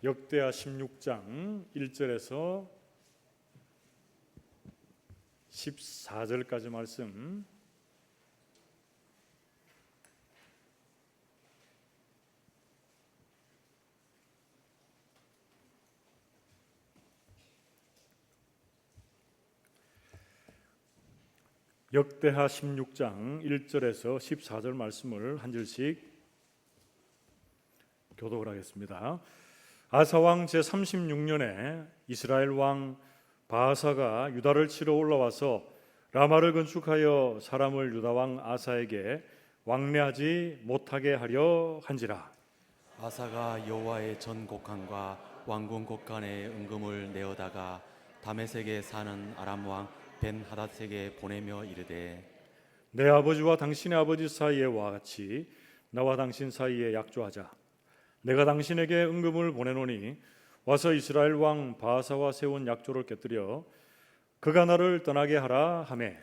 역대하 16장 1절에서 14절까지 말씀, 역대하 16장 1절에서 14절 말씀을 한 절씩 교독을 하겠습니다. 아사 왕 제36년에 이스라엘 왕 바아사가 유다를 치러 올라와서 라마를 건축하여 사람을 유다 왕 아사에게 왕래하지 못하게 하려 한지라. 아사가 여호와의 전 곡간과 왕궁 곡간에 은금을 내어다가 다메섹에 사는 아람 왕 벤하닷에게 보내며 이르되, 내 아버지와 당신의 아버지 사이에와 같이 나와 당신 사이에 약조하자. 내가 당신에게 은금을 보내노니 와서 이스라엘 왕 바아사와 세운 약조를 깨뜨려 그가 나를 떠나게 하라 하매,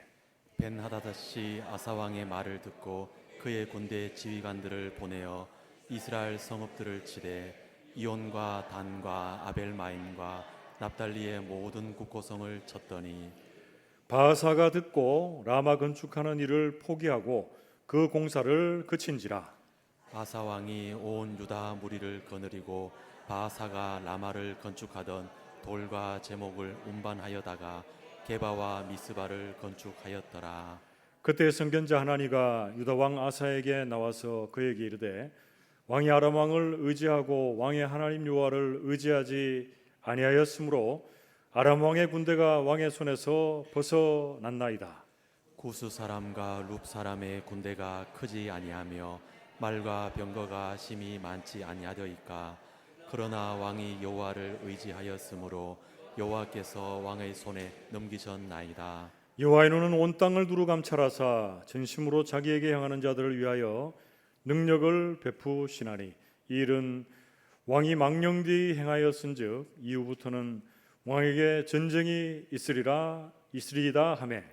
벤하닷이 아사 왕의 말을 듣고 그의 군대 지휘관들을 보내어 이스라엘 성읍들을 치되 이온과 단과 아벨마임과 납달리의 모든 국고성을 쳤더니, 바아사가 듣고 라마 건축하는 일을 포기하고 그 공사를 그친지라. 아사 왕이 온 유다 무리를 거느리고 바아사가 라마를 건축하던 돌과 제목을 운반하여다가 게바와 미스바를 건축하였더라. 그때 선견자 하나니가 유다 왕 아사에게 나와서 그에게 이르되, 왕이 아람 왕을 의지하고 왕의 하나님 여호와를 의지하지 아니하였으므로 아람 왕의 군대가 왕의 손에서 벗어났나이다. 구스 사람과 룹 사람의 군대가 크지 아니하며 말과 병거가 심히 많지 아니하더이까. 그러나 왕이 여호와를 의지하였으므로 여호와께서 왕의 손에 넘기셨나이다. 여호와의 눈은 온 땅을 두루 감찰하사 전심으로 자기에게 향하는 자들을 위하여 능력을 베푸시나니, 이 일은 왕이 망령되이 행하였은즉 이후부터는 왕에게 전쟁이 있으리이다 하매,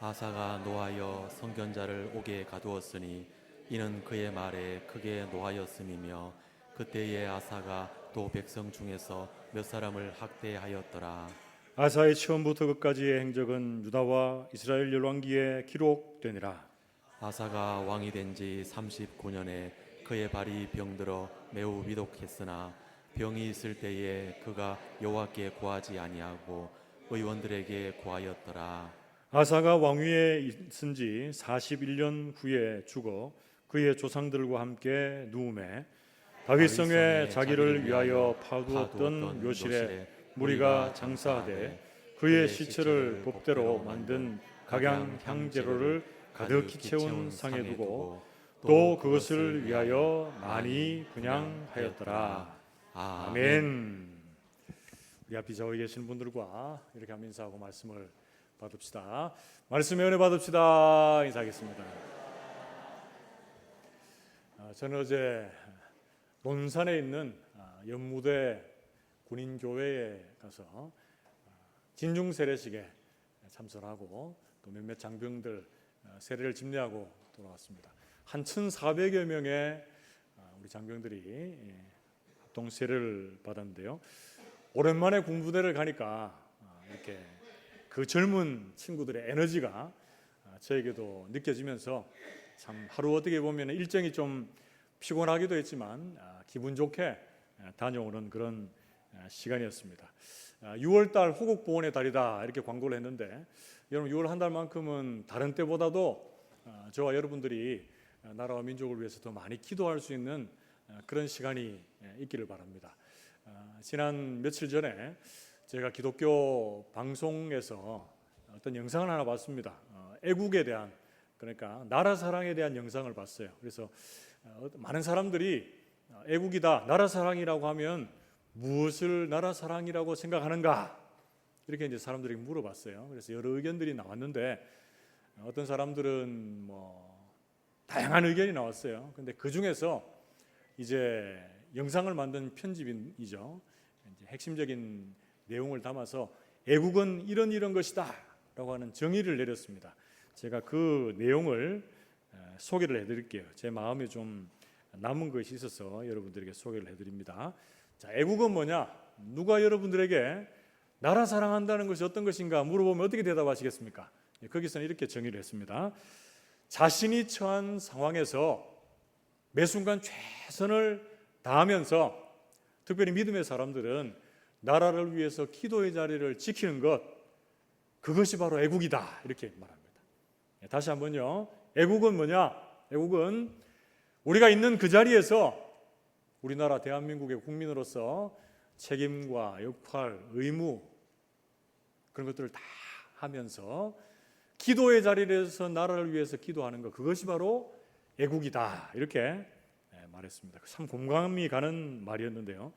아사가 노하여 선견자를 옥에 가두었으니 이는 그의 말에 크게 노하였음이며, 그때에 아사가 또 백성 중에서 몇 사람을 학대하였더라. 아사의 처음부터 끝까지의 행적은 유다와 이스라엘 열왕기에 기록되니라. 아사가 왕이 된 지 39년에 그의 발이 병들어 매우 위독했으나 병이 있을 때에 그가 여호와께 구하지 아니하고 의원들에게 구하였더라. 아사가 왕위에 있은 지 41년 후에 죽어 그의 조상들과 함께 누움에 다윗성에 자기를 위하여 파두었던 묘실에 무리가 장사하되 그의 시체를 법대로 만든 각양 향재료를 가득히 채운 상에 두고 또 그것을 위하여 많이 분향하였더라. 아멘. 우리 앞에 저기 계신 분들과 이렇게 한번 인사하고 말씀을 받읍시다. 말씀의 은혜 받읍시다. 인사하겠습니다. 저는 어제 논산에 있는 연무대 군인교회에 가서 진중 세례식에 참석하고 또 몇몇 장병들 세례를 집례하고 돌아왔습니다. 한 1,400여 명의 우리 장병들이 합동 세례를 받았는데요. 오랜만에 군부대를 가니까 이렇게 그 젊은 친구들의 에너지가 저에게도 느껴지면서 참 하루 어떻게 보면 일정이 좀 피곤하기도 했지만 기분 좋게 다녀오는 그런 시간이었습니다. 6월달 호국보훈의 달이다 이렇게 광고를 했는데, 여러분 6월 한 달만큼은 다른 때보다도 저와 여러분들이 나라와 민족을 위해서 더 많이 기도할 수 있는 그런 시간이 있기를 바랍니다. 지난 며칠 전에 제가 기독교 방송에서 어떤 영상을 하나 봤습니다. 애국에 대한, 그러니까 나라 사랑에 대한 영상을 봤어요. 그래서 많은 사람들이 애국이다, 나라 사랑이라고 하면 무엇을 나라 사랑이라고 생각하는가, 이렇게 이제 사람들이 물어봤어요. 그래서 여러 의견들이 나왔는데 어떤 사람들은 다양한 의견이 나왔어요. 근데 그 중에서 이제 영상을 만든 편집인이죠, 이제 핵심적인 내용을 담아서 애국은 이런 것이다 라고 하는 정의를 내렸습니다. 제가 그 내용을 소개를 해드릴게요. 제 마음에 좀 남은 것이 있어서 여러분들에게 소개를 해드립니다. 자, 애국은 뭐냐? 누가 여러분들에게 나라 사랑한다는 것이 어떤 것인가 물어보면 어떻게 대답하시겠습니까? 거기서는 이렇게 정의를 했습니다. 자신이 처한 상황에서 매 순간 최선을 다하면서, 특별히 믿음의 사람들은 나라를 위해서 기도의 자리를 지키는 것, 그것이 바로 애국이다, 이렇게 말합니다. 다시 한번요. 애국은 뭐냐? 애국은 우리가 있는 그 자리에서 우리나라 대한민국의 국민으로서 책임과 역할, 의무, 그런 것들을 다 하면서 기도의 자리에서 나라를 위해서 기도하는 것, 그것이 바로 애국이다, 이렇게 말했습니다. 참 공감이 가는 말이었는데요.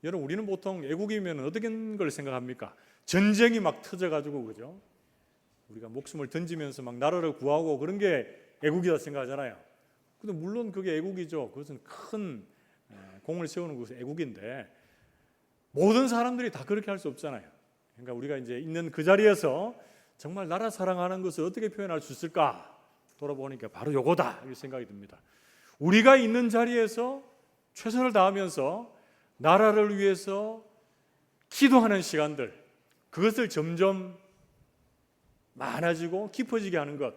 여러분, 우리는 보통 애국이면 어떤 걸 생각합니까? 전쟁이 막 터져가지고, 그죠? 우리가 목숨을 던지면서 막 나라를 구하고 그런 게 애국이다 생각하잖아요. 근데 물론 그게 애국이죠. 그것은 큰 공을 세우는 것이 애국인데, 모든 사람들이 다 그렇게 할 수 없잖아요. 그러니까 우리가 이제 있는 그 자리에서 정말 나라 사랑하는 것을 어떻게 표현할 수 있을까 돌아보니까 바로 요거다, 이렇게 생각이 듭니다. 우리가 있는 자리에서 최선을 다하면서 나라를 위해서 기도하는 시간들, 그것을 점점 많아지고 깊어지게 하는 것,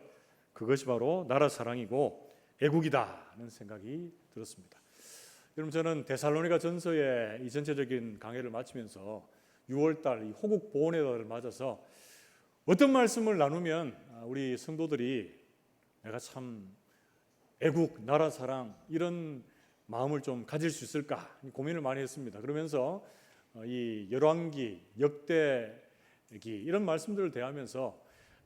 그것이 바로 나라 사랑이고 애국이다는 생각이 들었습니다. 여러분, 저는 데살로니가 전서의 이 전체적인 강해를 마치면서 6월달 이 호국 보훈의 달을 맞아서 어떤 말씀을 나누면 우리 성도들이 내가 참 애국, 나라 사랑, 이런 마음을 좀 가질 수 있을까 고민을 많이 했습니다. 그러면서 이 열왕기, 역대기 이런 말씀들을 대하면서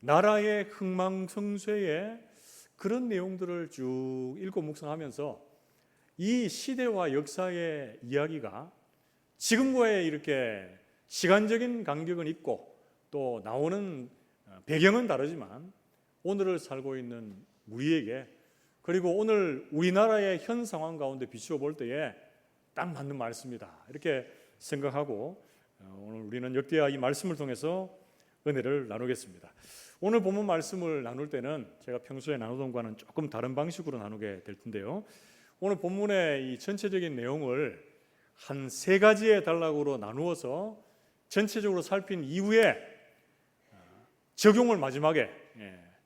나라의 흥망성쇠의 그런 내용들을 쭉 읽고 묵상하면서 이 시대와 역사의 이야기가 지금과의 이렇게 시간적인 간격은 있고 또 나오는 배경은 다르지만 오늘을 살고 있는 우리에게, 그리고 오늘 우리나라의 현 상황 가운데 비추어 볼 때에 딱 맞는 말씀이다, 이렇게 생각하고 오늘 우리는 역대하 이 말씀을 통해서 은혜를 나누겠습니다. 오늘 본문 말씀을 나눌 때는 제가 평소에 나누던 것과는 조금 다른 방식으로 나누게 될 텐데요. 오늘 본문의 이 전체적인 내용을 한 3가지의 단락으로 나누어서 전체적으로 살핀 이후에 적용을 마지막에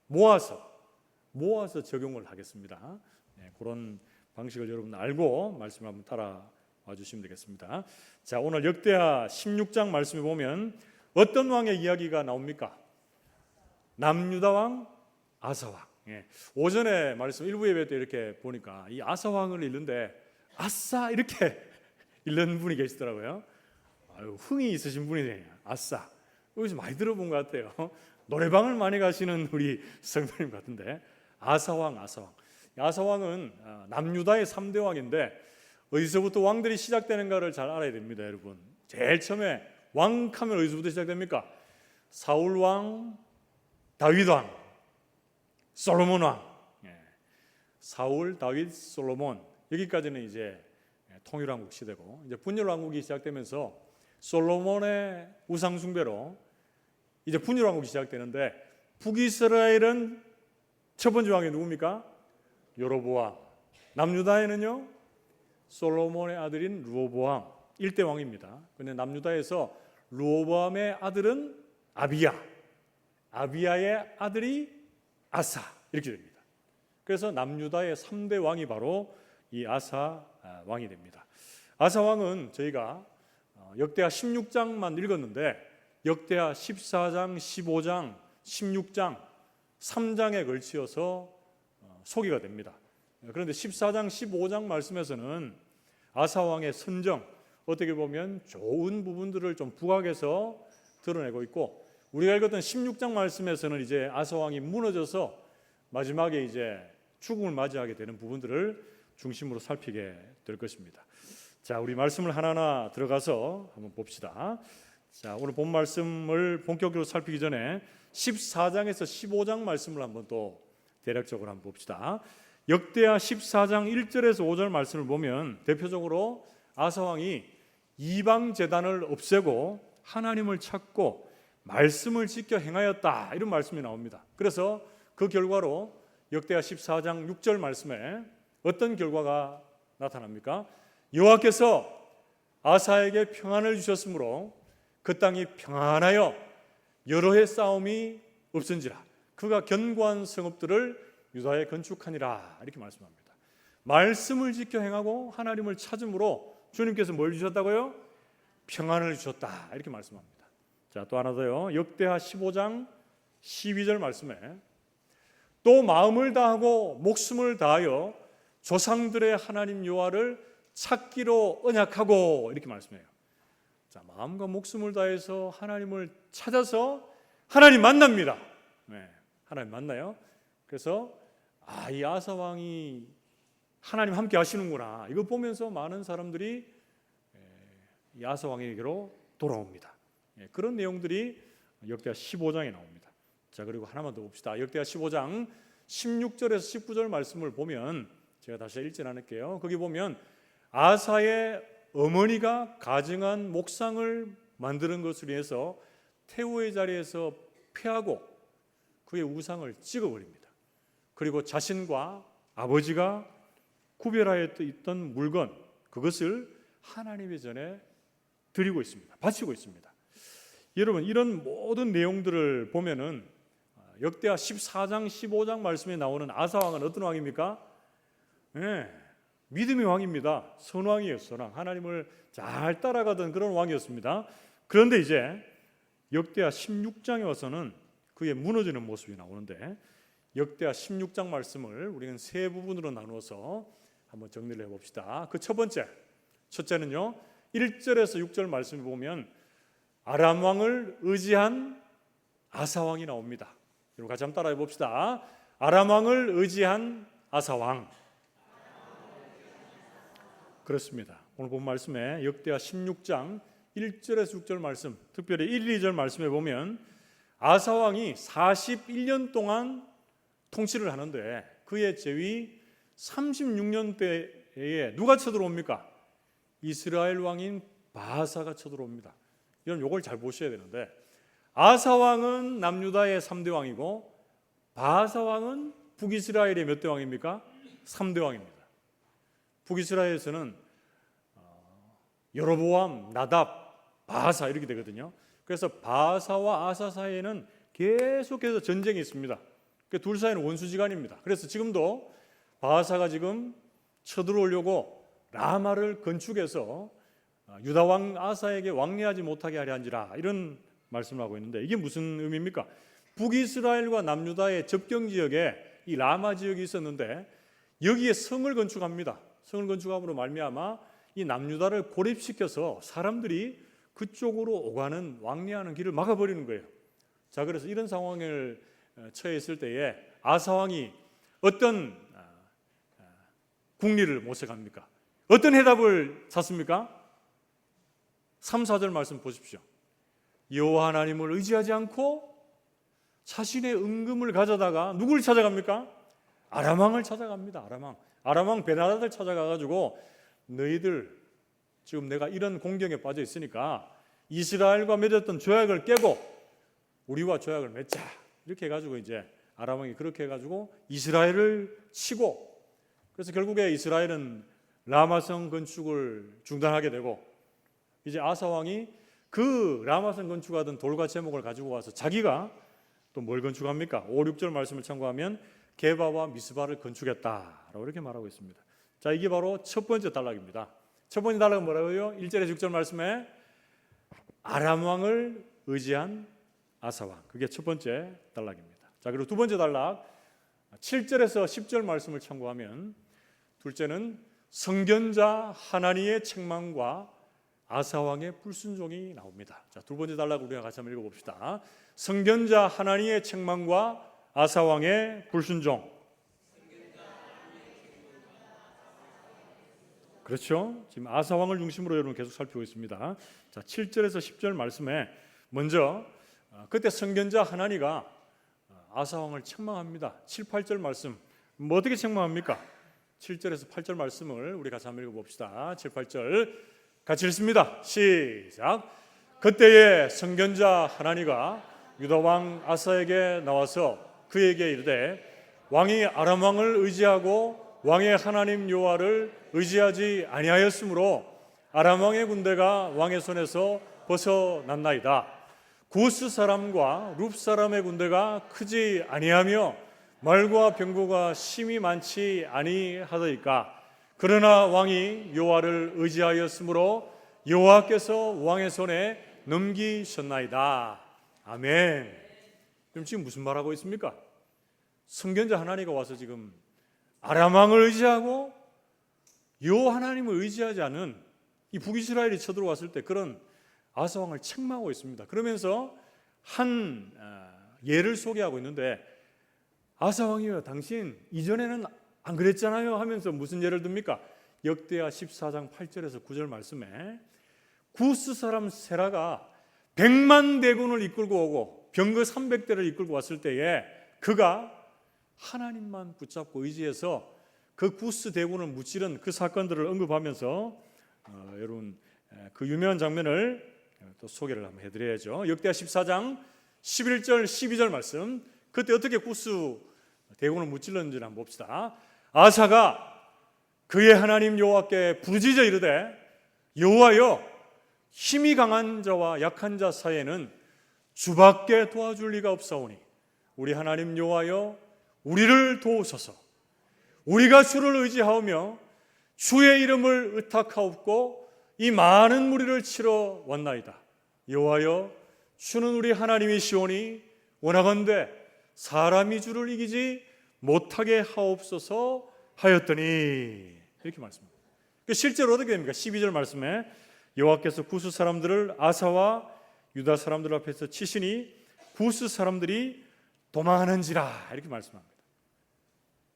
모아서 적용을 하겠습니다. 그런 방식을 여러분 알고 말씀을 한번 따라와 주시면 되겠습니다. 자, 오늘 역대하 16장 말씀에 보면 어떤 왕의 이야기가 나옵니까? 남유다 왕 아사왕. 오전에 말씀 일부 예배 때 이렇게 보니까 이 아사왕을 읽는데 아싸 이렇게 읽는 분이 계시더라고요. 아유, 흥이 있으신 분이네요. 아싸. 여기서 많이 들어본 것 같아요. 노래방을 많이 가시는 우리 성도님 같은데, 아사왕. 아사왕은 남유다의 3대 왕인데 어디서부터 왕들이 시작되는가를 잘 알아야 됩니다, 여러분. 제일 처음에 왕하면 어디서부터 시작됩니까? 사울 왕, 다윗 왕, 솔로몬 왕. 사울, 다윗, 솔로몬, 여기까지는 이제 통일왕국 시대고, 이제 분열왕국이 시작되면서 솔로몬의 우상 숭배로 이제 분열왕국이 시작되는데, 북이스라엘은 첫 번째 왕이 누굽니까? 여로보암. 남유다에는요 솔로몬의 아들인 르호보암, 1대 왕입니다. 그런데 남유다에서 르호보암의 아들은 아비야, 아비야의 아들이 아사, 이렇게 됩니다. 그래서 남유다의 3대 왕이 바로 이 아사 왕이 됩니다. 아사 왕은 저희가 역대하 16장만 읽었는데 역대하 14장, 15장, 16장 3장에 걸치어서 소개가 됩니다. 그런데 14장, 15장 말씀에서는 아사 왕의 선정, 어떻게 보면 좋은 부분들을 좀 부각해서 드러내고 있고, 우리가 읽었던 16장 말씀에서는 이제 아사 왕이 무너져서 마지막에 이제 죽음을 맞이하게 되는 부분들을 중심으로 살피게 될 것입니다. 자, 우리 말씀을 하나하나 들어가서 한번 봅시다. 자, 오늘 본 말씀을 본격적으로 살피기 전에 14장에서 15장 말씀을 한번 또 대략적으로 한번 봅시다. 역대하 14장 1절에서 5절 말씀을 보면 대표적으로 아사 왕이 이방 제단을 없애고 하나님을 찾고 말씀을 지켜 행하였다, 이런 말씀이 나옵니다. 그래서 그 결과로 역대하 14장 6절 말씀에 어떤 결과가 나타납니까? 여호와께서 아사에게 평안을 주셨으므로 그 땅이 평안하여 여러 해 싸움이 없은지라 그가 견고한 성읍들을 유다에 건축하니라 이렇게 말씀합니다. 말씀을 지켜 행하고 하나님을 찾음으로 주님께서 뭘 주셨다고요? 평안을 주셨다 이렇게 말씀합니다. 자, 또 하나 더요. 역대하 15장 12절 말씀에 또 마음을 다하고 목숨을 다하여 조상들의 하나님 여호와를 찾기로 언약하고 이렇게 말씀해요. 자, 마음과 목숨을 다해서 하나님을 찾아서 하나님 만납니다. 네, 하나님 만나요. 그래서 이 아사 왕이 하나님 함께 하시는구나. 이거 보면서 많은 사람들이 이 아사 왕에게로 돌아옵니다. 그런 내용들이 역대하 15장에 나옵니다. 자, 그리고 하나만 더 봅시다. 역대하 15장 16절에서 19절 말씀을 보면 제가 다시 읽지 않을게요. 거기 보면 아사의 어머니가 가증한 목상을 만드는 것으로 인해서 태호의 자리에서 패하고 그의 우상을 찍어버립니다. 그리고 자신과 아버지가 구별하여 있던 물건 그것을 하나님의 전에 드리고 있습니다. 바치고 있습니다. 여러분, 이런 모든 내용들을 보면은 역대하 14장 15장 말씀에 나오는 아사 왕은 어떤 왕입니까? 네, 믿음의 왕입니다. 선왕이에요. 선왕. 하나님을 잘 따라가던 그런 왕이었습니다. 그런데 이제 역대하 16장에 와서는 그의 무너지는 모습이 나오는데 역대하 16장 말씀을 우리는 세 부분으로 나누어서 한번 정리를 해봅시다. 그 첫째는요 1절에서 6절 말씀에 보면 아람 왕을 의지한 아사 왕이 나옵니다. 여러분 같이 한번 따라해 봅시다. 아람 왕을 의지한 아사 왕. 그렇습니다. 오늘 본 말씀에 역대하 16장 1절에서 6절 말씀, 특별히 1, 2절 말씀에 보면 아사 왕이 41년 동안 통치를 하는데 그의 제위 36년 때에 누가 쳐들어옵니까? 이스라엘 왕인 바하사가 쳐들어옵니다. 여러분 이걸 잘 보셔야 되는데 아사 왕은 남유다의 3대 왕이고 바하사 왕은 북이스라엘의 몇 대 왕입니까? 3대 왕입니다. 북이스라엘에서는 여로보암, 나답, 바하사 이렇게 되거든요. 그래서 바하사와 아사 사이에는 계속해서 전쟁이 있습니다. 둘 사이는 원수지간입니다. 그래서 지금도 바하사가 지금 쳐들어오려고 라마를 건축해서 유다 왕 아사에게 왕래하지 못하게 하려 한지라 이런 말씀을 하고 있는데 이게 무슨 의미입니까? 북이스라엘과 남유다의 접경 지역에 이 라마 지역이 있었는데 여기에 성을 건축합니다. 성을 건축함으로 말미암아 이 남유다를 고립시켜서 사람들이 그쪽으로 오가는 왕래하는 길을 막아버리는 거예요. 자, 그래서 이런 상황을 처해 있을 때에 아사 왕이 어떤 국리를 모색합니까? 어떤 해답을 찾습니까? 3, 4절 말씀 보십시오. 여호와 하나님을 의지하지 않고 자신의 은금을 가져다가 누구를 찾아갑니까? 아람 왕을 찾아갑니다. 아람 왕 베나다를 찾아가가지고 너희들 지금 내가 이런 공경에 빠져 있으니까 이스라엘과 맺었던 조약을 깨고 우리와 조약을 맺자 이렇게 해가지고 이제 아람 왕이 그렇게 해가지고 이스라엘을 치고 그래서 결국에 이스라엘은 라마성 건축을 중단하게 되고 이제 아사 왕이 그 라마성 건축하던 돌과 제목을 가지고 와서 자기가 또 뭘 건축합니까? 5, 6절 말씀을 참고하면 게바와 미스바를 건축했다라고 이렇게 말하고 있습니다. 자, 이게 바로 첫 번째 단락입니다. 첫 번째 단락은 뭐라고요? 1절에서 6절 말씀에 아람 왕을 의지한 아사 왕. 그게 첫 번째 단락입니다. 자, 그리고 두 번째 단락 7절에서 10절 말씀을 참고하면 둘째는 성견자 하나니의 책망과 아사 왕의 불순종이 나옵니다. 자, 두 번째 단락 우리가 같이 한번 읽어봅시다. 성견자 하나니의 책망과 아사 왕의 불순종. 그렇죠? 지금 아사 왕을 중심으로 여러분 계속 살피고 있습니다. 자, 7절에서 10절 말씀에 먼저 그때 성견자 하나니가 아사 왕을 책망합니다. 7, 8절 말씀 뭐 어떻게 책망합니까? 7절에서 8절 말씀을 우리 같이 한번 읽어봅시다. 7, 8절 같이 읽습니다. 시작. 그때에 성견자 하나니가 유다 왕 아사에게 나와서 그에게 이르되 왕이 아람 왕을 의지하고 왕의 하나님 여호와를 의지하지 아니하였으므로 아람 왕의 군대가 왕의 손에서 벗어났나이다. 구스 사람과 룹 사람의 군대가 크지 아니하며 말과 병거가 심히 많지 아니하더이까. 그러나 왕이 여호와를 의지하였으므로 여호와께서 왕의 손에 넘기셨나이다. 아멘. 그럼 지금 무슨 말하고 있습니까? 선견자 하나니가 와서 지금 아람 왕을 의지하고 여호와 하나님을 의지하지 않은 이 북이스라엘이 쳐들어왔을 때 그런 아사 왕을 책망하고 있습니다. 그러면서 한 예를 소개하고 있는데, 아사 왕이요, 당신 이전에는 안 그랬잖아요 하면서 무슨 예를 듭니까? 역대하 14장 8절에서 9절 말씀에 구스 사람 세라가 100만 대군을 이끌고 오고 병거 300대를 이끌고 왔을 때에 그가 하나님만 붙잡고 의지해서 그 구스 대군을 무찌른 그 사건들을 언급하면서 여러분 그 유명한 장면을 또 소개를 한번 해드려야죠. 역대하 14장 11절 12절 말씀, 그때 어떻게 구스 대군을 무찔렀는지를 한번 봅시다. 아사가 그의 하나님 여호와께 부르짖어 이르되, 여호와여, 힘이 강한 자와 약한 자 사이에는 주밖에 도와줄 리가 없사오니 우리 하나님 여호와여, 우리를 도우소서. 우리가 주를 의지하오며 주의 이름을 의탁하옵고 이 많은 무리를 치러 왔나이다. 여호와여, 주는 우리 하나님이시오니 원하건대 사람이 주를 이기지 못하게 하옵소서 하였더니, 이렇게 말씀합니다. 실제로 어떻게 됩니까? 12절 말씀에 여호와께서 구스 사람들을 아사와 유다 사람들 앞에서 치시니 구스 사람들이 도망하는지라, 이렇게 말씀합니다.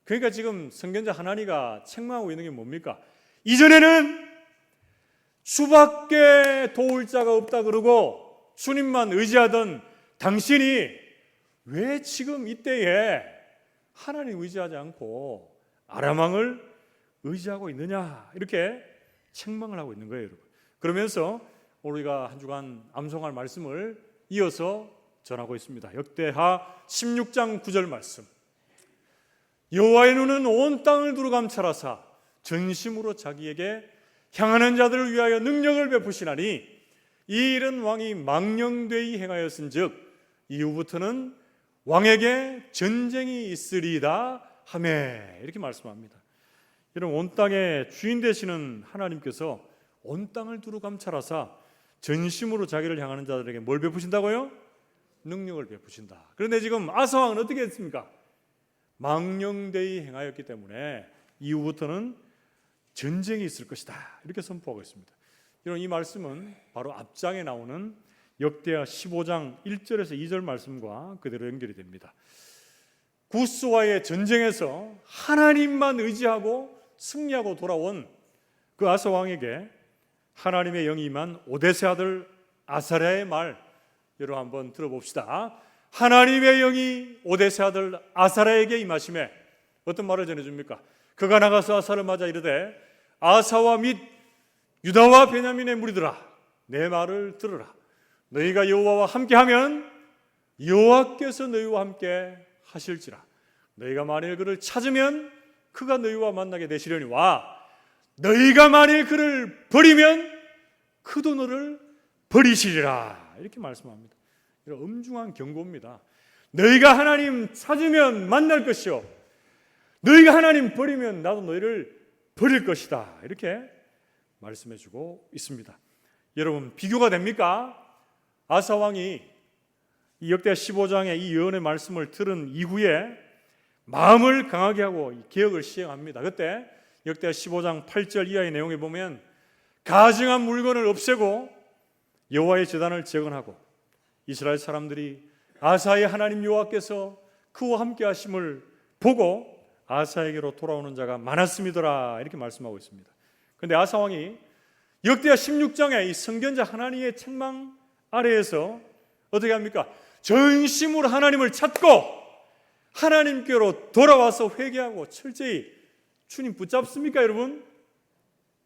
그러니까 지금 선견자 하나니가 책망하고 있는 게 뭡니까? 이전에는 주밖에 도울 자가 없다 그러고 주님만 의지하던 당신이 왜 지금 이때에 하나님 의지하지 않고 아람 왕을 의지하고 있느냐, 이렇게 책망을 하고 있는 거예요, 여러분. 그러면서 우리가 한 주간 암송할 말씀을 이어서 전하고 있습니다. 역대하 16장 9절 말씀. 여호와의 눈은 온 땅을 두루 감찰하사 전심으로 자기에게 향하는 자들을 위하여 능력을 베푸시나니 이 일은 왕이 망령되이 행하였은즉 이후부터는 왕에게 전쟁이 있으리이다 하매, 이렇게 말씀합니다. 여러분, 온 땅의 주인 되시는 하나님께서 온 땅을 두루 감찰하사 전심으로 자기를 향하는 자들에게 뭘 베푸신다고요? 능력을 베푸신다. 그런데 지금 아사 왕은 어떻게 했습니까? 망령되이 행하였기 때문에 이후부터는 전쟁이 있을 것이다, 이렇게 선포하고 있습니다. 여러분, 이 말씀은 바로 앞장에 나오는 역대하 15장 1절에서 2절 말씀과 그대로 연결이 됩니다. 구스와의 전쟁에서 하나님만 의지하고 승리하고 돌아온 그 아사 왕에게 하나님의 영이 임한 오데세 아들 아사랴의 말, 여러분 한번 들어봅시다. 하나님의 영이 오데세 아들 아사랴에게 임하심에 어떤 말을 전해줍니까? 그가 나가서 아사를 맞아 이르되, 아사와 및 유다와 베냐민의 무리들아, 내 말을 들으라. 너희가 여호와와 함께하면 여호와께서 너희와 함께 하실지라. 너희가 만일 그를 찾으면 그가 너희와 만나게 되시려니와 너희가 만일 그를 버리면 그도 너를 버리시리라, 이렇게 말씀합니다. 이런 엄중한 경고입니다. 너희가 하나님 찾으면 만날 것이요, 너희가 하나님 버리면 나도 너희를 버릴 것이다, 이렇게 말씀해주고 있습니다. 여러분, 비교가 됩니까? 아사 왕이 이 역대하 15장의 이 예언의 말씀을 들은 이후에 마음을 강하게 하고 개혁을 시행합니다. 그때 역대하 15장 8절 이하의 내용에 보면 가증한 물건을 없애고 여호와의 제단을 재건하고 이스라엘 사람들이 아사의 하나님 여호와께서 그와 함께 하심을 보고 아사에게로 돌아오는 자가 많았음이더라, 이렇게 말씀하고 있습니다. 그런데 아사 왕이 역대하 16장의 이 선견자 하나님의 책망 아래에서 어떻게 합니까? 전심으로 하나님을 찾고 하나님께로 돌아와서 회개하고 철저히 주님 붙잡습니까, 여러분?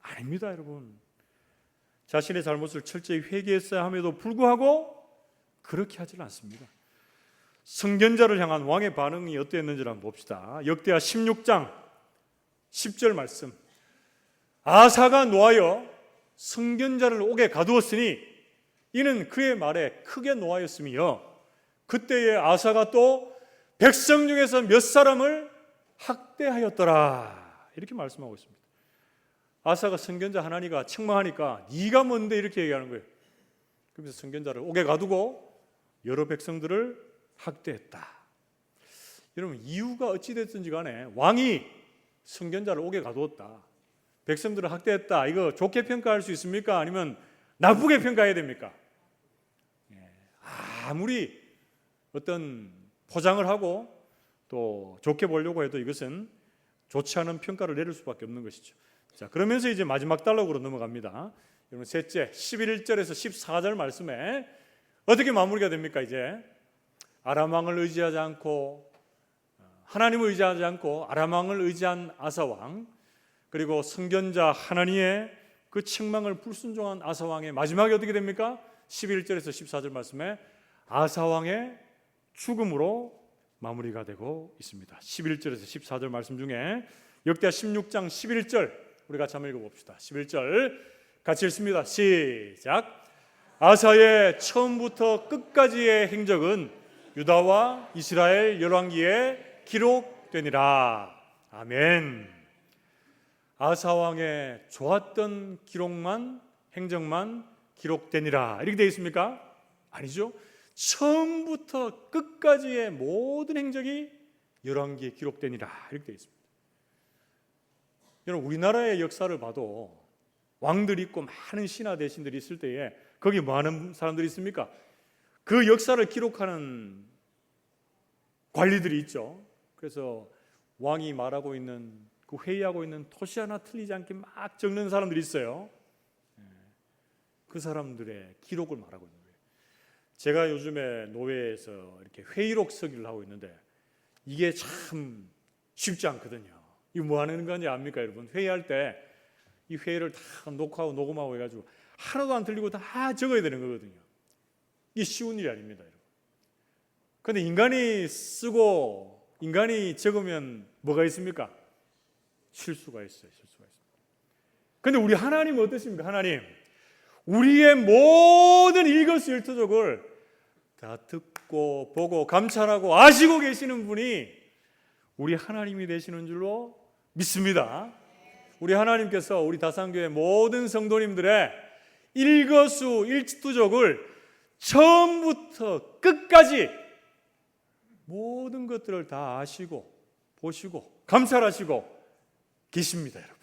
아닙니다, 여러분. 자신의 잘못을 철저히 회개했어야 함에도 불구하고 그렇게 하지는 않습니다. 선견자를 향한 왕의 반응이 어땠는지를 한번 봅시다. 역대하 16장 10절 말씀. 아사가 노하여 선견자를 옥에 가두었으니 이는 그의 말에 크게 노하였으며 그때에 아사가 또 백성 중에서 몇 사람을 학대하였더라. 이렇게 말씀하고 있습니다. 아사가 선견자 하나니가 책망하니까 네가 뭔데 이렇게 얘기하는 거예요. 그래서 선견자를 옥에 가두고 여러 백성들을 학대했다. 여러분, 이유가 어찌됐든지 간에 왕이 선견자를 옥에 가두었다, 백성들을 학대했다, 이거 좋게 평가할 수 있습니까? 아니면 나쁘게 평가해야 됩니까? 아무리 어떤 포장을 하고 또 좋게 보려고 해도 이것은 좋지 않은 평가를 내릴 수밖에 없는 것이죠. 자, 그러면서 이제 마지막 단락으로 넘어갑니다. 여러분, 셋째 11절에서 14절 말씀에 어떻게 마무리가 됩니까? 이제 아람 왕을 의지하지 않고, 하나님을 의지하지 않고 아람 왕을 의지한 아사 왕, 그리고 선견자 하나니의 그 책망을 불순종한 아사 왕의 마지막이 어떻게 됩니까? 11절에서 14절 말씀에 아사 왕의 죽음으로 마무리가 되고 있습니다. 11절에서 14절 말씀 중에 역대하 16장 11절 우리 같이 한번 읽어봅시다. 11절 같이 읽습니다. 시작. 아사의 처음부터 끝까지의 행적은 유다와 이스라엘 열왕기에 기록되니라. 아멘. 아사 왕의 좋았던 기록만, 행적만 기록되니라 이렇게 되어 있습니까? 아니죠. 처음부터 끝까지의 모든 행적이 열왕기에 기록되니라 이렇게 되어 있습니다. 여러분, 우리나라의 역사를 봐도 왕들이 있고 많은 신하 대신들이 있을 때에 거기 뭐 하는 사람들이 있습니까? 그 역사를 기록하는 관리들이 있죠. 그래서 왕이 말하고 있는, 그 회의하고 있는 토시 하나 틀리지 않게 막 적는 사람들이 있어요. 그 사람들의 기록을 말하고 있는 거예요. 제가 요즘에 노회에서 이렇게 회의록 서기를 하고 있는데 이게 참 쉽지 않거든요. 이거 뭐 하는 건지 압니까, 여러분? 회의할 때 이 회의를 다 녹화하고 녹음하고 해가지고 하나도 안 틀리고 다 적어야 되는 거거든요. 이게 쉬운 일이 아닙니다, 여러분. 그런데 인간이 쓰고 인간이 적으면 뭐가 있습니까? 실수가 있어요. 실수가 있습니다. 그런데 우리 하나님은 어떠십니까? 하나님, 우리의 모든 일거수일투족을 다 듣고 보고 감찰하고 아시고 계시는 분이 우리 하나님이 되시는 줄로 믿습니다. 우리 하나님께서 우리 다산교회 모든 성도님들의 일거수일투족을 처음부터 끝까지 모든 것들을 다 아시고 보시고 감찰하시고 계십니다, 여러분.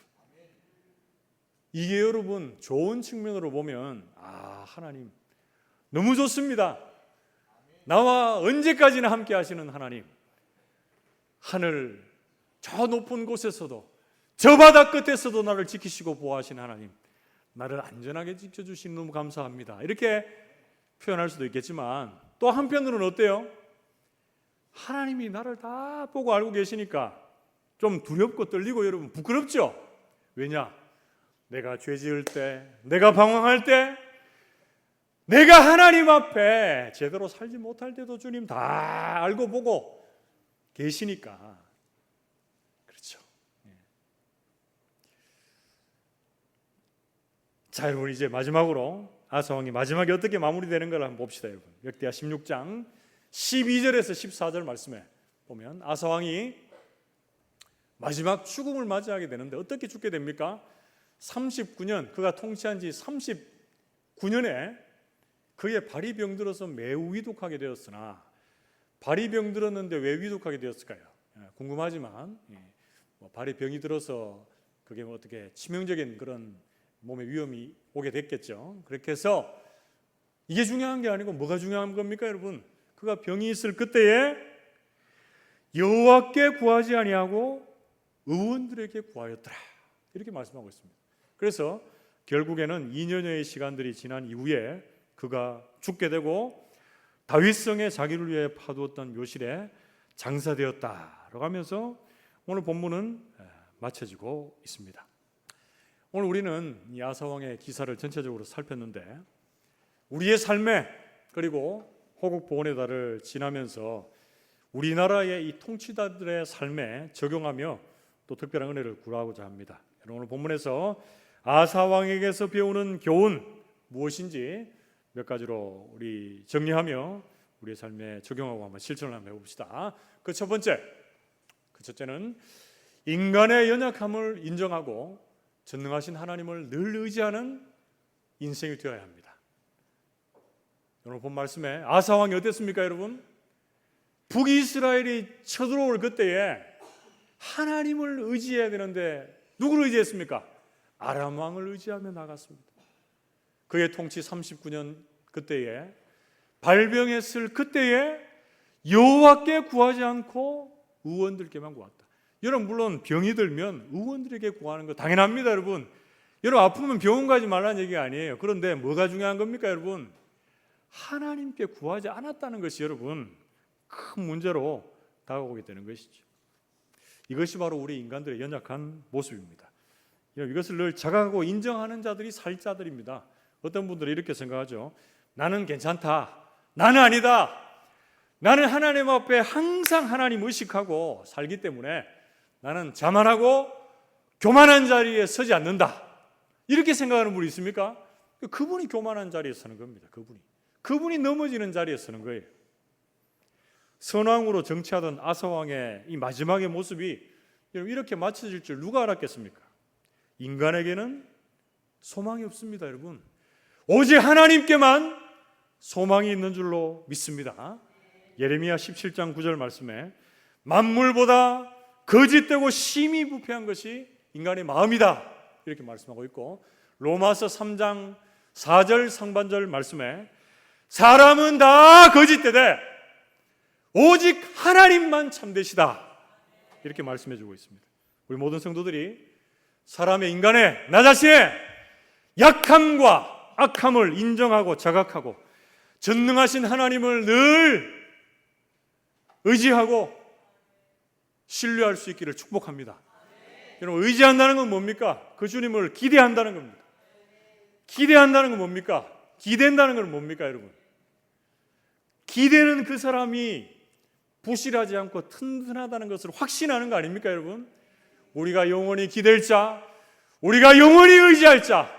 이게 여러분 좋은 측면으로 보면 하나님 너무 좋습니다. 나와 언제까지나 함께 하시는 하나님, 하늘 저 높은 곳에서도 저 바다 끝에서도 나를 지키시고 보호하시는 하나님, 나를 안전하게 지켜주시니 너무 감사합니다. 이렇게 표현할 수도 있겠지만 또 한편으로는 어때요? 하나님이 나를 다 보고 알고 계시니까 좀 두렵고 떨리고 여러분 부끄럽죠? 왜냐? 내가 죄 지을 때, 내가 방황할 때, 내가 하나님 앞에 제대로 살지 못할 때도 주님 다 알고 보고 계시니까. 그렇죠. 자, 여러분, 이제 마지막으로 아사 왕이 마지막에 어떻게 마무리되는 걸 한번 봅시다, 여러분. 역대하 16장 12절에서 14절 말씀에 보면 아사 왕이 마지막 죽음을 맞이하게 되는데 어떻게 죽게 됩니까? 39년, 그가 통치한 지 39년에 그의 발이 병들어서 매우 위독하게 되었으나, 발이 병들었는데 왜 위독하게 되었을까요? 궁금하지만 발이 병이 들어서 그게 뭐 어떻게 치명적인 그런 몸의 위험이 오게 됐겠죠. 그렇게 해서 이게 중요한 게 아니고 뭐가 중요한 겁니까, 여러분? 그가 병이 있을 그때에 여호와께 구하지 아니하고 의원들에게 구하였더라 이렇게 말씀하고 있습니다. 그래서 결국에는 2년여의 시간들이 지난 이후에 그가 죽게 되고 다윗성에 자기를 위해 파두었던 묘실에 장사되었다라고 하면서 오늘 본문은 마쳐지고 있습니다. 오늘 우리는 이 아사 왕의 기사를 전체적으로 살폈는데 우리의 삶에, 그리고 호국 보훈의 달을 지나면서 우리나라의 이 통치자들의 삶에 적용하며 또 특별한 은혜를 구하고자 합니다. 오늘 본문에서 아사 왕에게서 배우는 교훈 무엇인지 몇 가지로 우리 정리하며 우리의 삶에 적용하고 한번 실천을 한번 해봅시다. 그 첫 번째, 그 첫째는 인간의 연약함을 인정하고 전능하신 하나님을 늘 의지하는 인생이 되어야 합니다. 오늘 본 말씀에 아사 왕이 어땠습니까, 여러분? 북이스라엘이 쳐들어올 그때에 하나님을 의지해야 되는데 누구를 의지했습니까? 아람 왕을 의지하며 나갔습니다. 그의 통치 39년 그때에 발병했을 그때에 여호와께 구하지 않고 의원들께만 구했다. 여러분, 물론 병이 들면 의원들에게 구하는 거 당연합니다, 여러분. 여러분, 아프면 병원 가지 말라는 얘기가 아니에요. 그런데 뭐가 중요한 겁니까, 여러분? 하나님께 구하지 않았다는 것이 여러분 큰 문제로 다가오게 되는 것이죠. 이것이 바로 우리 인간들의 연약한 모습입니다. 이것을 늘 자각하고 인정하는 자들이 살 자들입니다. 어떤 분들은 이렇게 생각하죠. 나는 괜찮다. 나는 아니다. 나는 하나님 앞에 항상 하나님 의식하고 살기 때문에 나는 자만하고 교만한 자리에 서지 않는다. 이렇게 생각하는 분이 있습니까? 그분이 교만한 자리에 서는 겁니다. 그분이 넘어지는 자리에 서는 거예요. 선왕으로 정치하던 아사왕의 이 마지막의 모습이 이렇게 맞춰질 줄 누가 알았겠습니까? 인간에게는 소망이 없습니다, 여러분. 오직 하나님께만 소망이 있는 줄로 믿습니다. 예레미야 17장 9절 말씀에 만물보다 거짓되고 심히 부패한 것이 인간의 마음이다, 이렇게 말씀하고 있고, 로마서 3장 4절 상반절 말씀에 사람은 다 거짓되되 오직 하나님만 참되시다, 이렇게 말씀해 주고 있습니다. 우리 모든 성도들이 사람의, 인간의, 나 자신의 약함과 악함을 인정하고 자각하고 전능하신 하나님을 늘 의지하고 신뢰할 수 있기를 축복합니다. 여러분, 의지한다는 건 뭡니까? 그 주님을 기대한다는 겁니다. 기대한다는 건 뭡니까? 기댄다는 건 뭡니까, 여러분? 기대는 그 사람이 부실하지 않고 튼튼하다는 것을 확신하는 거 아닙니까, 여러분? 우리가 영원히 기댈 자, 우리가 영원히 의지할 자,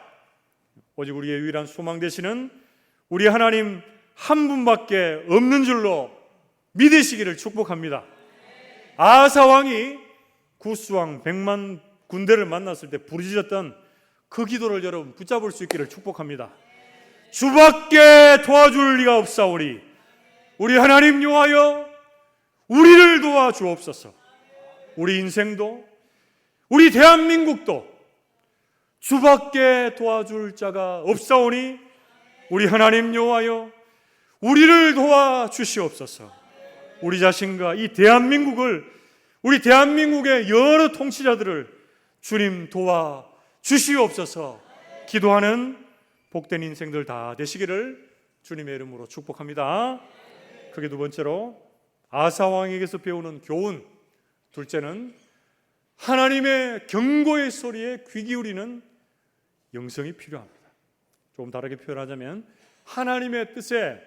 오직 우리의 유일한 소망 되시는 우리 하나님 한 분밖에 없는 줄로 믿으시기를 축복합니다. 아사 왕이 구스왕 100만 군대를 만났을 때 부르짖었던 그 기도를 여러분 붙잡을 수 있기를 축복합니다. 주밖에 도와줄 리가 없사오니 우리 하나님 여호와여 우리를 도와주옵소서. 우리 인생도 우리 대한민국도 주밖에 도와줄 자가 없사오니 우리 하나님 여호와여 우리를 도와주시옵소서. 우리 자신과 이 대한민국을, 우리 대한민국의 여러 통치자들을 주님 도와주시옵소서. 기도하는 복된 인생들 다 되시기를 주님의 이름으로 축복합니다. 그게 두 번째로 아사 왕에게서 배우는 교훈, 둘째는 하나님의 경고의 소리에 귀 기울이는 영성이 필요합니다. 조금 다르게 표현하자면 하나님의 뜻에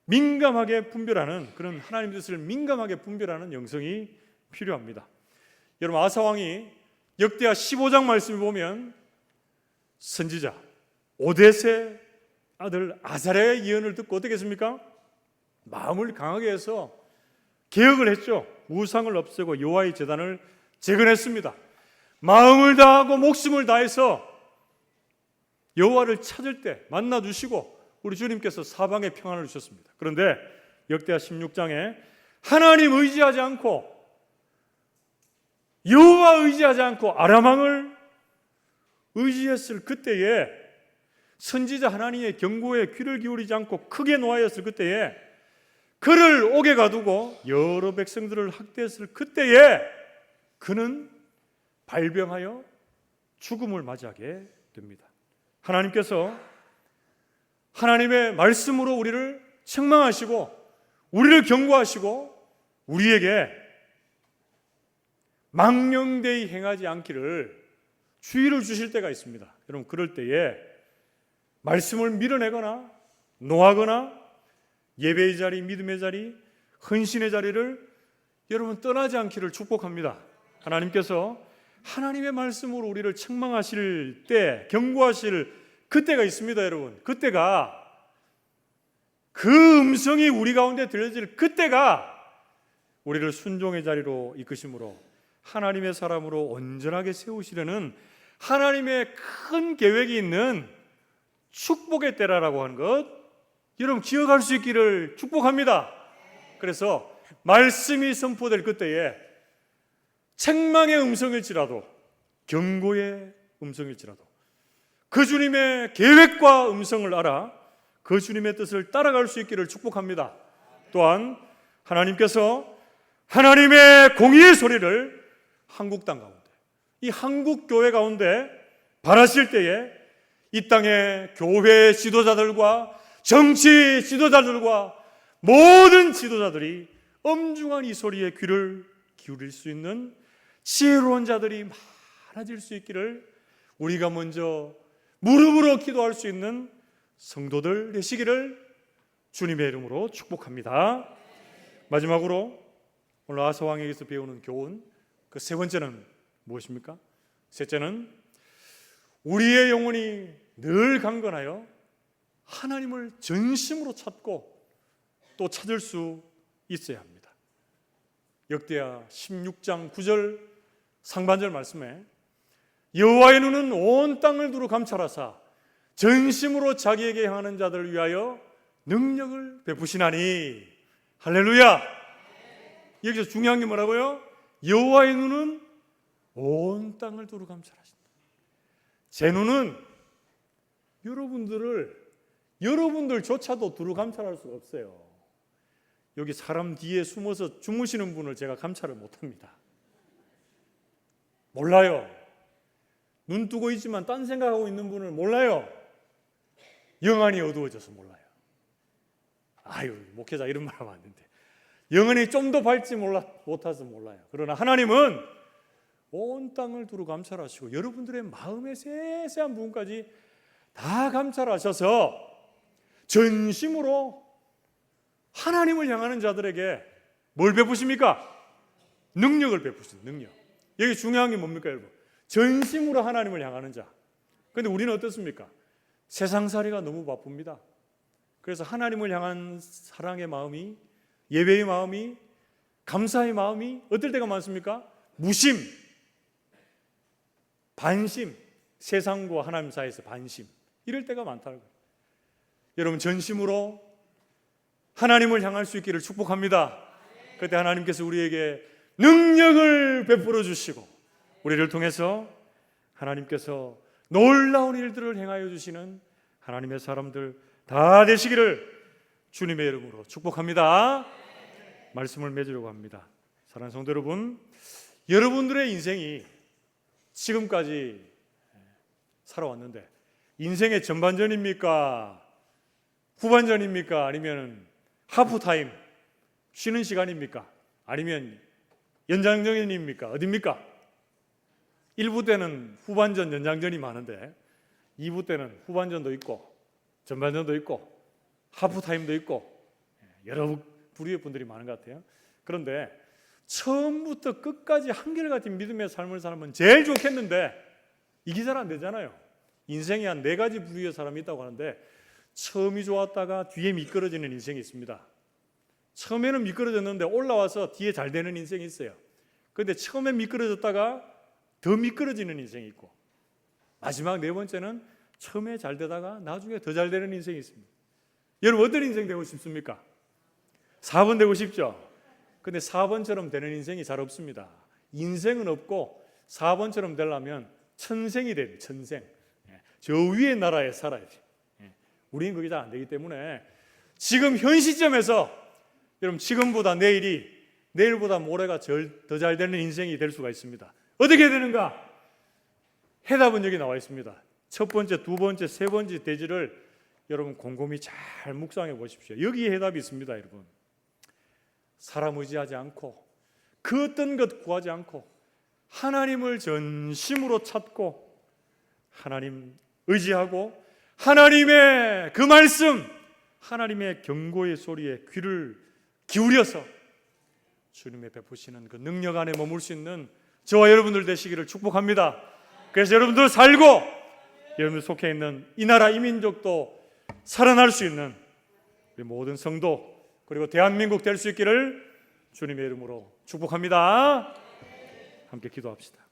민감하게 분별하는, 그런 하나님의 뜻을 민감하게 분별하는 영성이 필요합니다. 여러분, 아사 왕이 역대하 15장 말씀을 보면 선지자 오뎃의 아들 아사랴의 예언을 듣고 어떻게 했습니까? 마음을 강하게 해서 개혁을 했죠. 우상을 없애고 여호와의 제단을 재건했습니다. 마음을 다하고 목숨을 다해서 여호와를 찾을 때 만나 주시고 우리 주님께서 사방에 평안을 주셨습니다. 그런데 역대하 16장에 하나님 의지하지 않고 여호와 의지하지 않고 아람 왕을 의지했을 그때에, 선지자 하나님의 경고에 귀를 기울이지 않고 크게 노하였을 그때에, 그를 옥에 가두고 여러 백성들을 학대했을 그때에 그는 발병하여 죽음을 맞이하게 됩니다. 하나님께서 하나님의 말씀으로 우리를 책망하시고 우리를 경고하시고 우리에게 망령되이 행하지 않기를 주의를 주실 때가 있습니다. 여러분, 그럴 때에 말씀을 밀어내거나 노하거나 예배의 자리, 믿음의 자리, 헌신의 자리를 여러분 떠나지 않기를 축복합니다. 하나님께서 하나님의 말씀으로 우리를 책망하실 때, 경고하실 그때가 있습니다, 여러분. 그때가, 그 음성이 우리 가운데 들려질 그때가 우리를 순종의 자리로 이끄심으로 하나님의 사람으로 온전하게 세우시려는 하나님의 큰 계획이 있는 축복의 때라라고 하는 것, 여러분 기억할 수 있기를 축복합니다. 그래서 말씀이 선포될 그때에 책망의 음성일지라도, 경고의 음성일지라도 그 주님의 계획과 음성을 알아 그 주님의 뜻을 따라갈 수 있기를 축복합니다. 또한 하나님께서 하나님의 공의의 소리를 한국 땅 가운데, 이 한국 교회 가운데 바라실 때에 이 땅의 교회 지도자들과 정치 지도자들과 모든 지도자들이 엄중한 이 소리에 귀를 기울일 수 있는 지혜로운 자들이 많아질 수 있기를 우리가 먼저 무릎으로 기도할 수 있는 성도들 되시기를 주님의 이름으로 축복합니다. 마지막으로 오늘 아사왕에게서 배우는 교훈, 그 세 번째는 무엇입니까? 셋째는 우리의 영혼이 늘 강건하여 하나님을 전심으로 찾고 또 찾을 수 있어야 합니다. 역대하 16장 9절 상반절 말씀에 여호와의 눈은 온 땅을 두루 감찰하사 전심으로 자기에게 향하는 자들을 위하여 능력을 베푸시나니. 할렐루야. 여기서 중요한 게 뭐라고요? 여호와의 눈은 온 땅을 두루 감찰하신다. 제 눈은 여러분들조차도 두루 감찰할 수가 없어요. 여기 사람 뒤에 숨어서 주무시는 분을 제가 감찰을 못합니다. 몰라요. 눈 뜨고 있지만 딴 생각하고 있는 분을 몰라요. 영안이 어두워져서 몰라요. 아유, 목회자 이런 말 하면 안 된대. 영안이 좀 더 밝지 못해서 몰라요. 그러나 하나님은 온 땅을 두루 감찰하시고 여러분들의 마음의 세세한 부분까지 다 감찰하셔서 전심으로 하나님을 향하는 자들에게 뭘 베푸십니까? 능력을 베푸신 능력. 여기 중요한 게 뭡니까, 여러분? 전심으로 하나님을 향하는 자. 그런데 우리는 어떻습니까? 세상살이가 너무 바쁩니다. 그래서 하나님을 향한 사랑의 마음이, 예배의 마음이, 감사의 마음이 어떨 때가 많습니까? 무심, 반심, 세상과 하나님 사이에서 반심, 이럴 때가 많다는 거예요. 여러분 전심으로 하나님을 향할 수 있기를 축복합니다. 그때 하나님께서 우리에게 능력을 베풀어 주시고 우리를 통해서 하나님께서 놀라운 일들을 행하여 주시는 하나님의 사람들 다 되시기를 주님의 이름으로 축복합니다. 말씀을 맺으려고 합니다. 사랑하는 성도 여러분, 여러분들의 인생이 지금까지 살아왔는데 인생의 전반전입니까? 후반전입니까? 아니면 하프타임, 쉬는 시간입니까? 아니면 연장전입니까? 어디입니까? 1부 때는 후반전, 연장전이 많은데 2부 때는 후반전도 있고 전반전도 있고 하프타임도 있고 여러 부류의 분들이 많은 것 같아요. 그런데 처음부터 끝까지 한결같은 믿음의 삶을 살면 제일 좋겠는데 이게 잘 안 되잖아요. 인생에 한 4가지 부류의 사람이 있다고 하는데 처음이 좋았다가 뒤에 미끄러지는 인생이 있습니다. 처음에는 미끄러졌는데 올라와서 뒤에 잘 되는 인생이 있어요. 그런데 처음에 미끄러졌다가 더 미끄러지는 인생이 있고 마지막 4번째는 처음에 잘 되다가 나중에 더 잘 되는 인생이 있습니다. 여러분 어떤 인생 되고 싶습니까? 4번 되고 싶죠? 근데 4번처럼 되는 인생이 잘 없습니다. 인생은 없고 4번처럼 되려면 천생이 돼야 돼요. 천생. 저 위의 나라에 살아야 돼요. 우리는 그게 잘 안 되기 때문에 지금 현 시점에서 여러분 지금보다 내일이, 내일보다 모레가 더 잘 되는 인생이 될 수가 있습니다. 어떻게 되는가? 해답은 여기 나와 있습니다. 첫 번째, 두 번째, 세 번째 대지를 여러분 곰곰이 잘 묵상해 보십시오. 여기에 해답이 있습니다. 여러분 사람 의지하지 않고 그 어떤 것 구하지 않고 하나님을 전심으로 찾고 하나님 의지하고 하나님의 그 말씀, 하나님의 경고의 소리에 귀를 기울여서 주님의 베푸시는 그 능력 안에 머물 수 있는 저와 여러분들 되시기를 축복합니다. 그래서 여러분들 살고 여러분들 속해 있는 이 나라 이 민족도 살아날 수 있는 우리 모든 성도 그리고 대한민국 될 수 있기를 주님의 이름으로 축복합니다. 함께 기도합시다.